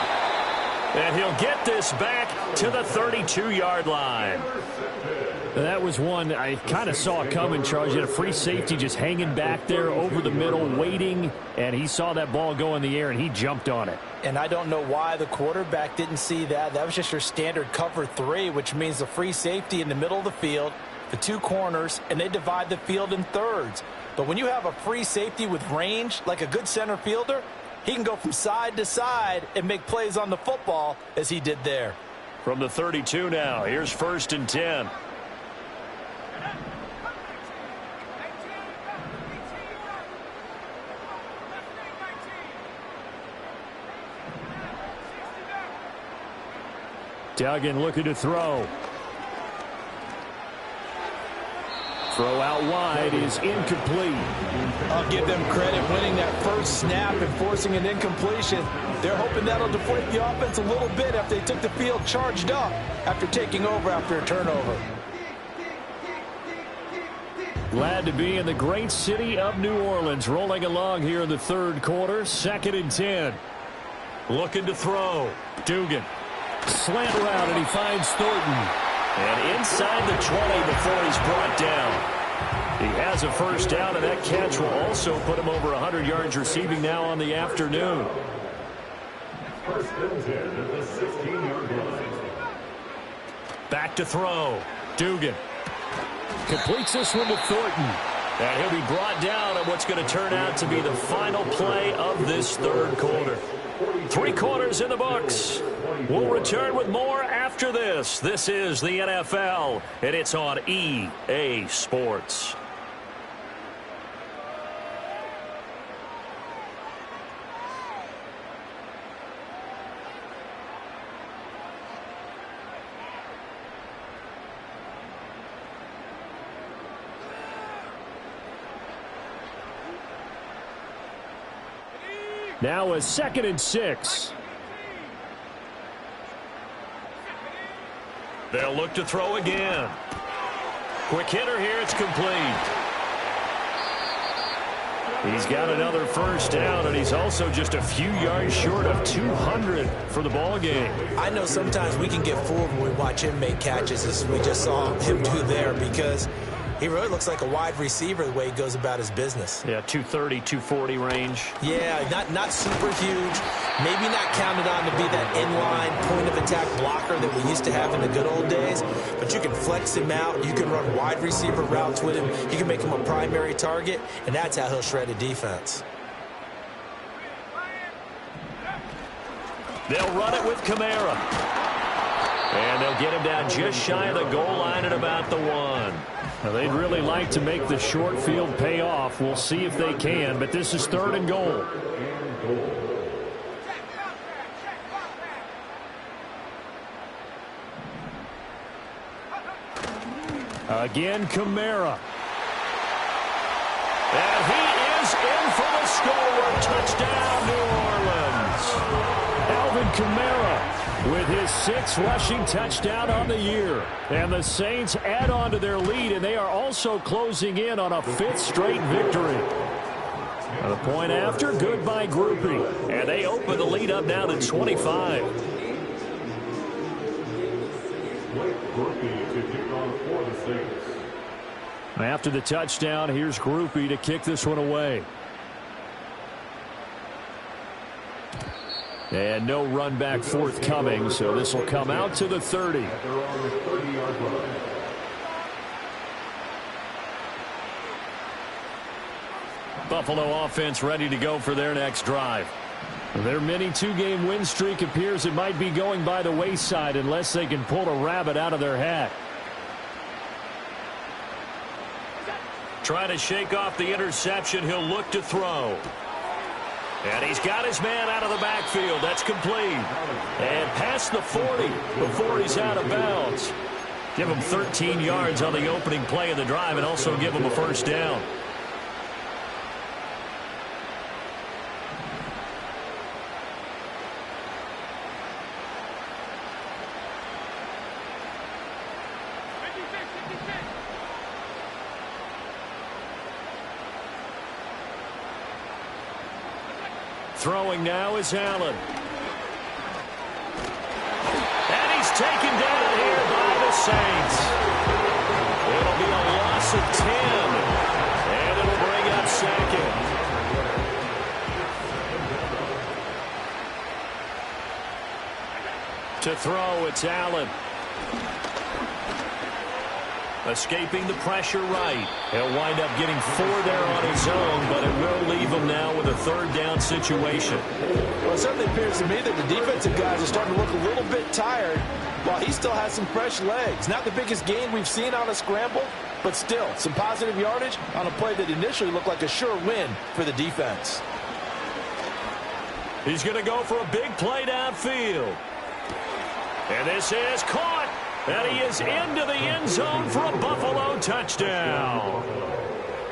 And he'll get this back to the 32-yard line. That was one I kind of saw coming, Charles. You had a free safety just hanging back there over the middle, waiting, and he saw that ball go in the air, and he jumped on it. And I don't know why the quarterback didn't see that. That was just your standard cover 3, which means the free safety in the middle of the field the two corners, and they divide the field in thirds. But when you have a free safety with range, like a good center fielder, he can go from side to side and make plays on the football as he did there. From the 32 now, here's 1st and 10. Duggan looking to throw. Throw out wide is incomplete. I'll give them credit winning that first snap and forcing an incompletion. They're hoping that'll deflate the offense a little bit after they took the field charged up after taking over after a turnover. Glad to be in the great city of New Orleans, rolling along here in the third quarter. 2nd and 10. Looking to throw. Dugan. Slant route, and he finds Thornton. And inside the 20 before he's brought down. He has a first down, and that catch will also put him over 100 yards receiving now on the afternoon. 1st and 10 at the 16-yard line. Back to throw. Dugan. Completes this one to Thornton. And he'll be brought down on what's going to turn out to be the final play of this third quarter. 3 quarters in the books. We'll return with more after this. This is the NFL, and it's on EA Sports. Now a 2nd and 6. They'll look to throw again. Quick hitter here. It's complete. He's got another first down, and he's also just a few yards short of 200 for the ball game. I know sometimes we can get fooled when we watch him make catches, as we just saw him do there, because he really looks like a wide receiver the way he goes about his business. Yeah, 230, 240 range. Yeah, not super huge. Maybe not counted on to be that inline point-of-attack blocker that we used to have in the good old days. But you can flex him out. You can run wide receiver routes with him. You can make him a primary target, and that's how he'll shred a defense. They'll run it with Kamara. And they'll get him down just shy of the goal line at about the 1. Now, they'd really like to make the short field pay off. We'll see if they can, but this is 3rd and goal. Again, Kamara. And he is in for the score. Touchdown, New Orleans. Alvin Kamara with his 6th rushing touchdown on the year. And the Saints add on to their lead, and they are also closing in on a 5th straight victory. And the point after, good by Groupie. And they open the lead up now to 25. After the touchdown, here's Groupie to kick this one away. And no run back forthcoming, so this will come out to the 30. Buffalo offense ready to go for their next drive. Their mini 2-game win streak appears it might be going by the wayside unless they can pull a rabbit out of their hat. Trying to shake off the interception, he'll look to throw. And he's got his man out of the backfield. That's complete. And past the 40 before he's out of bounds. Give him 13 yards on the opening play of the drive and also give him a first down. Throwing now is Allen. And he's taken down here by the Saints. It'll be a loss of 10. And it'll bring up 2nd. To throw, it's Allen. Escaping the pressure right. He'll wind up getting 4 there on his own, but it will leave him now with a 3rd down situation. Well, it certainly appears to me that the defensive guys are starting to look a little bit tired while he still has some fresh legs. Not the biggest gain we've seen on a scramble, but still some positive yardage on a play that initially looked like a sure win for the defense. He's going to go for a big play downfield. And this is caught. And he is into the end zone for a Buffalo touchdown.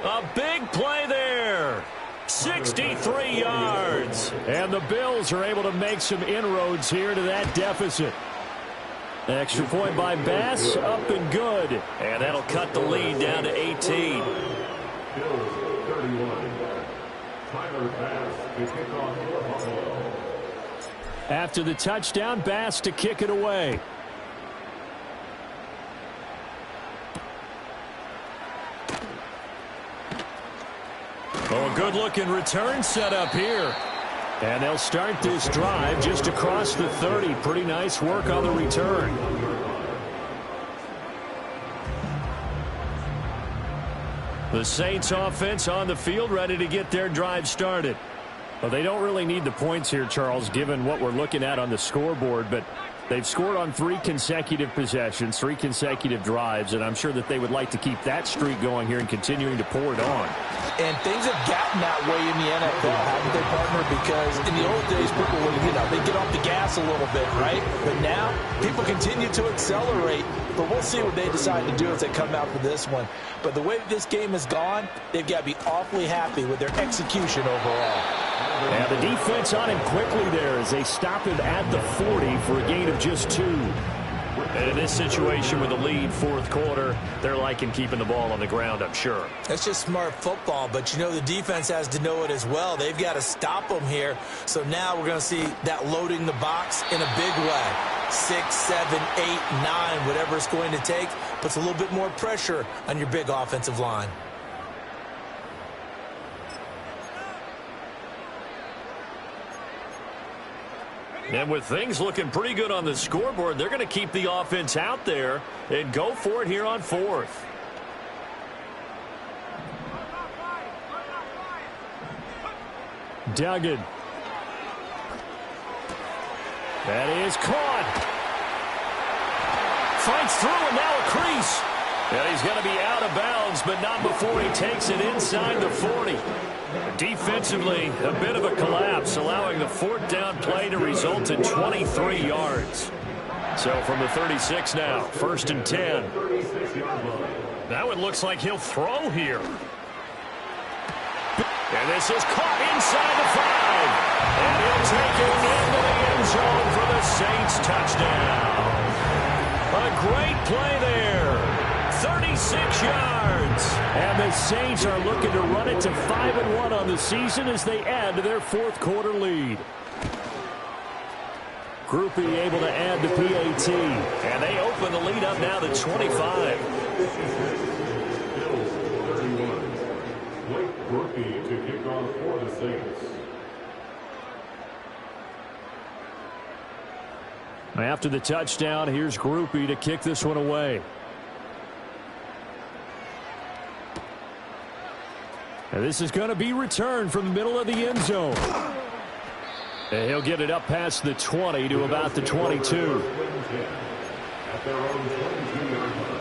A big play there. 63 yards. And the Bills are able to make some inroads here to that deficit. Extra point by Bass, up and good. And that'll cut the lead down to 18. Bills 31. Tyler Bass to kick off for Buffalo. After the touchdown, Bass to kick it away. Oh, a good-looking return set up here. And they'll start this drive just across the 30. Pretty nice work on the return. The Saints offense on the field, ready to get their drive started. Well, they don't really need the points here, Charles, given what we're looking at on the scoreboard, but they've scored on 3 consecutive possessions, 3 consecutive drives, and I'm sure that they would like to keep that streak going here and continuing to pour it on. And things have gotten that way in the NFL, haven't they, partner? Because in the old days, people would, they get off the gas a little bit, right? But now, people continue to accelerate. But we'll see what they decide to do as they come out for this one. But the way this game has gone, they've got to be awfully happy with their execution overall. And the defense on him quickly there as they stop him at the 40 for a gain of just 2. And in this situation with the lead 4th quarter, they're liking keeping the ball on the ground, I'm sure. That's just smart football, but the defense has to know it as well. They've got to stop them here. So now we're going to see that loading the box in a big way. 6, 7, 8, 9, whatever it's going to take, puts a little bit more pressure on your big offensive line. And with things looking pretty good on the scoreboard, they're going to keep the offense out there and go for it here on 4th. Duggan. That is caught. Fights through and now a crease. And he's going to be out of bounds, but not before he takes it inside the 40. Defensively, a bit of a collapse, allowing the 4th down play to result in 23 yards. So from the 36 now, 1st and 10. That one looks like he'll throw here. And this is caught inside the 5. And he'll take it into the end zone for the Saints touchdown. A great play there. 36 yards. And the Saints are looking to run it to 5-1 on the season as they add to their 4th quarter lead. Groupie able to add the PAT. And they open the lead up now to 25. Bills 31. Blake Groupie to kick off for the Saints. After the touchdown, here's Groupie to kick this one away. And this is going to be returned from the middle of the end zone. And he'll get it up past the 20 to about the 22. At their own 22-yard line.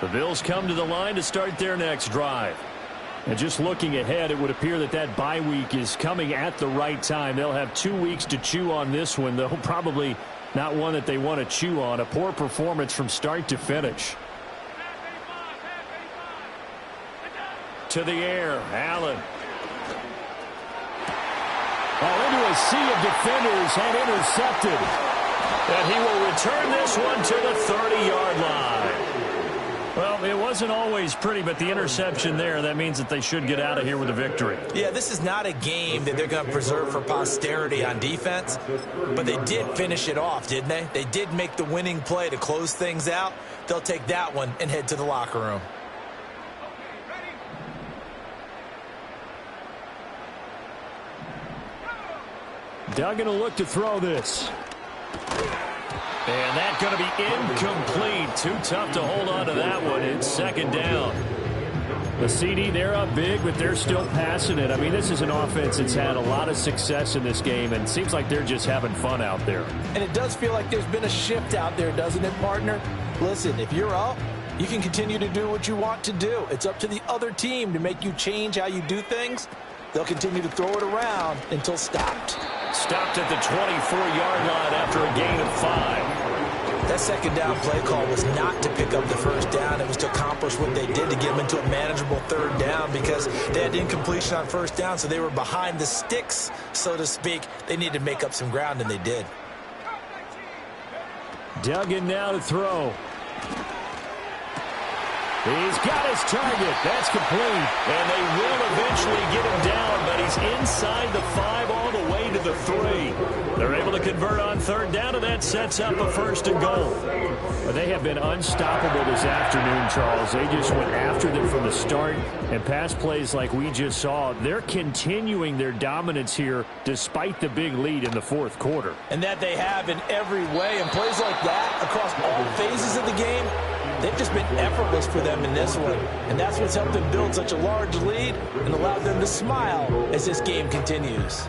The Bills come to the line to start their next drive. And just looking ahead, it would appear that that bye week is coming at the right time. They'll have 2 weeks to chew on this one, though probably not one that they want to chew on. A poor performance from start to finish. To the air, Allen. Into a sea of defenders and intercepted. And he will return this one to the 30-yard line. Well, it wasn't always pretty, but the interception there, that means that they should get out of here with a victory. Yeah, this is not a game that they're going to preserve for posterity on defense, but they did finish it off, didn't they? They did make the winning play to close things out. they'll take that one and head to the locker room. Duggan will look to throw this. And that's going to be incomplete. Too tough to hold on to that one. It's second down. The CD, they're up big, but they're still passing it. I mean, this is an offense that's had a lot of success in this game, and it seems like they're just having fun out there. And it does feel like there's been a shift out there, doesn't it, partner? Listen, if you're up, you can continue to do what you want to do. It's up to the other team to make you change how you do things. They'll continue to throw it around until stopped. Stopped at the 24-yard line after a gain of 5. That second down play call was not to pick up the first down. It was to accomplish what they did to get them into a manageable third down because they had incompletion on first down, so they were behind the sticks, so to speak. They needed to make up some ground, and they did. Duggan now to throw. He's got his target. That's complete. And they will eventually get him down, but he's inside the 5 all the way to the 3. They're able to convert on third down, and that sets up a first and goal. Well, they have been unstoppable this afternoon, Charles. They just went after them from the start, and pass plays like we just saw, they're continuing their dominance here despite the big lead in the fourth quarter. And that they have in every way, and plays like that across all phases of the game, they've just been effortless for them in this one. And that's what's helped them build such a large lead and allowed them to smile as this game continues.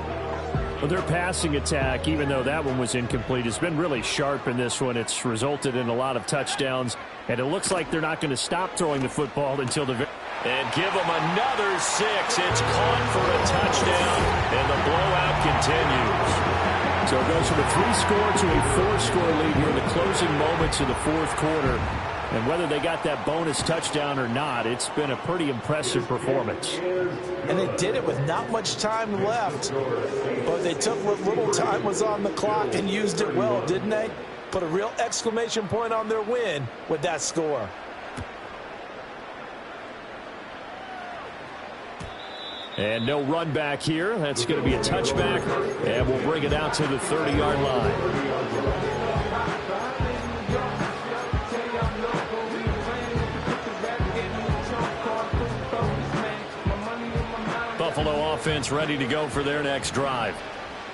Well, their passing attack, even though that one was incomplete, has been really sharp in this one. It's resulted in a lot of touchdowns, and it looks like they're not going to stop throwing the football until the... And give them another 6. It's caught for a touchdown, and the blowout continues. So it goes from a 3-score to a 4-score lead here in the closing moments of the fourth quarter. And whether they got that bonus touchdown or not, it's been a pretty impressive performance. And they did it with not much time left. But they took what little time was on the clock and used it well, didn't they? Put a real exclamation point on their win with that score. And no run back here. That's going to be a touchback. And we'll bring it out to the 30-yard line. Buffalo offense ready to go for their next drive.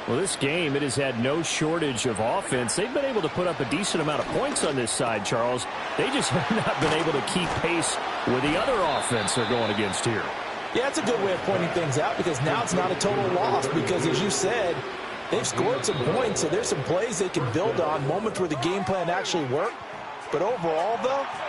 Well, this game, it has had no shortage of offense. They've been able to put up a decent amount of points on this side, Charles. They just have not been able to keep pace with the other offense they're going against here. Yeah, that's a good way of pointing things out because now it's not a total loss because, as you said, they've scored some points, so there's some plays they can build on, moments where the game plan actually worked. But overall, though,